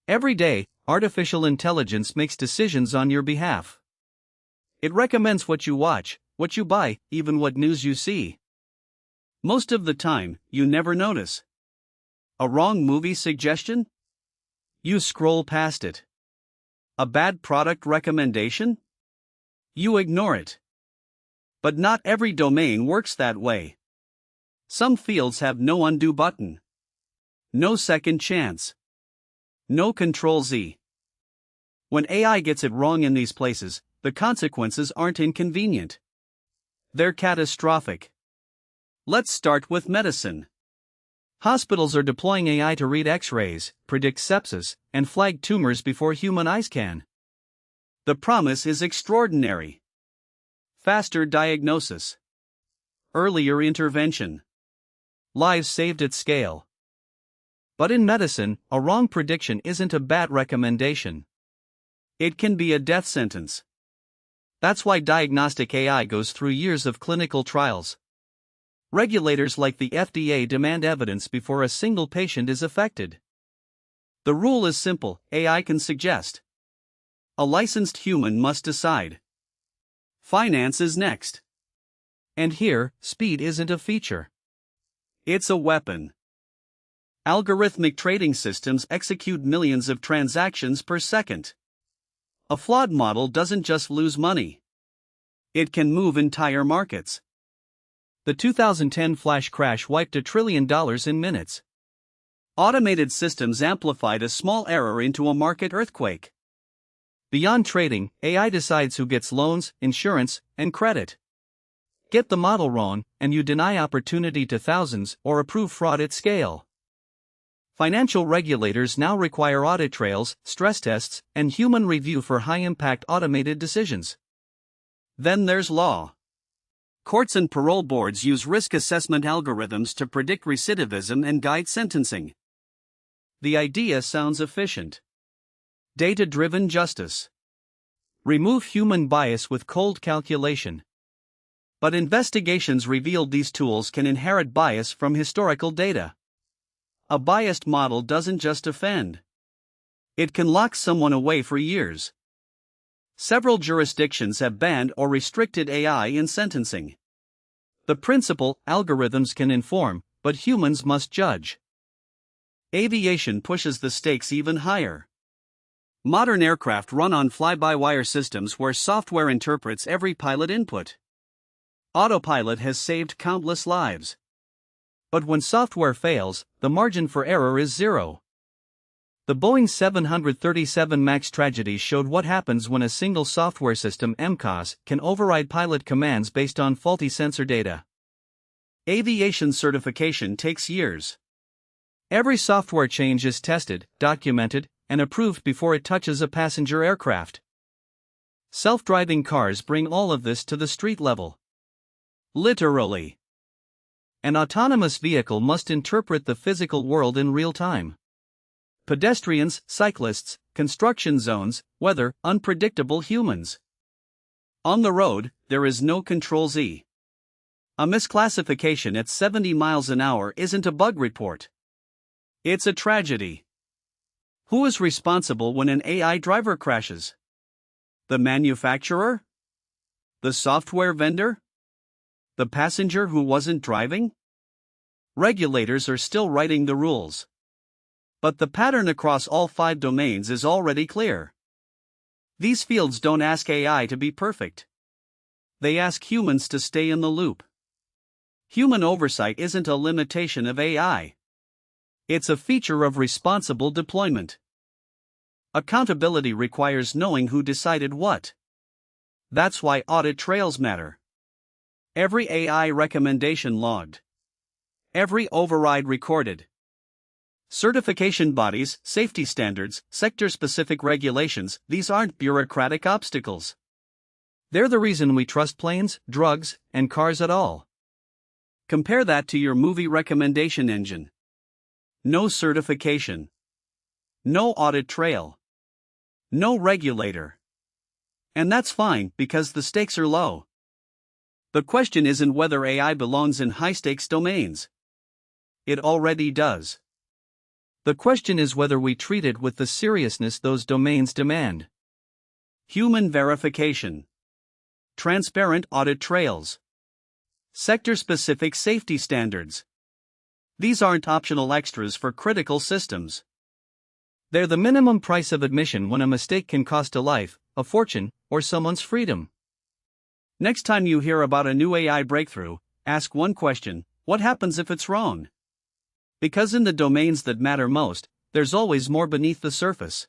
Every day, artificial intelligence makes decisions on your behalf. It recommends what you watch, what you buy, even what news you see. Most of the time, you never notice. A wrong movie suggestion? You scroll past it. A bad product recommendation? You ignore it. But not every domain works that way. Some fields have no undo button. No second chance. No Ctrl-Z. When AI gets it wrong in these places, the consequences aren't inconvenient. They're catastrophic. Let's start with medicine. Hospitals are deploying AI to read X-rays, predict sepsis, and flag tumors before human eyes can. The promise is extraordinary. Faster diagnosis. Earlier intervention. Lives saved at scale. But in medicine, a wrong prediction isn't a bad recommendation. It can be a death sentence. That's why diagnostic AI goes through years of clinical trials. Regulators like the FDA demand evidence before a single patient is affected. The rule is simple: AI can suggest. A licensed human must decide. Finance is next. And here, speed isn't a feature. It's a weapon. Algorithmic trading systems execute millions of transactions per second. A flawed model doesn't just lose money. It can move entire markets. The 2010 flash crash wiped $1 trillion in minutes. Automated systems amplified a small error into a market earthquake. Beyond trading, AI decides who gets loans, insurance, and credit. Get the model wrong, and you deny opportunity to thousands or approve fraud at scale. Financial regulators now require audit trails, stress tests, and human review for high-impact automated decisions. Then there's law. Courts and parole boards use risk assessment algorithms to predict recidivism and guide sentencing. The idea sounds efficient. Data-driven justice. Remove human bias with cold calculation. But investigations revealed these tools can inherit bias from historical data. A biased model doesn't just offend. It can lock someone away for years. Several jurisdictions have banned or restricted AI in sentencing. The principle: algorithms can inform, but humans must judge. Aviation pushes the stakes even higher. Modern aircraft run on fly-by-wire systems where software interprets every pilot input. Autopilot has saved countless lives. But when software fails, the margin for error is zero. The Boeing 737 MAX tragedy showed what happens when a single software system, MCOS, can override pilot commands based on faulty sensor data. Aviation certification takes years. Every software change is tested, documented, and approved before it touches a passenger aircraft. Self-driving cars bring all of this to the street level. Literally. An autonomous vehicle must interpret the physical world in real time. Pedestrians, cyclists, construction zones, weather, unpredictable humans. On the road, there is no Ctrl-Z. A misclassification at 70 miles an hour isn't a bug report. It's a tragedy. Who is responsible when an AI driver crashes? The manufacturer? The software vendor? The passenger who wasn't driving? Regulators are still writing the rules. But the pattern across all 5 domains is already clear. These fields don't ask AI to be perfect. They ask humans to stay in the loop. Human oversight isn't a limitation of AI. It's a feature of responsible deployment. Accountability requires knowing who decided what. That's why audit trails matter. Every AI recommendation logged. Every override recorded. Certification bodies, safety standards, sector-specific regulations, these aren't bureaucratic obstacles. They're the reason we trust planes, drugs, and cars at all. Compare that to your movie recommendation engine. No certification. No audit trail. No regulator. And that's fine because the stakes are low. The question isn't whether AI belongs in high-stakes domains. It already does. The question is whether we treat it with the seriousness those domains demand. Human verification. Transparent audit trails. Sector-specific safety standards. These aren't optional extras for critical systems. They're the minimum price of admission when a mistake can cost a life, a fortune, or someone's freedom. Next time you hear about a new AI breakthrough, ask one question: what happens if it's wrong? Because in the domains that matter most, there's always more beneath the surface.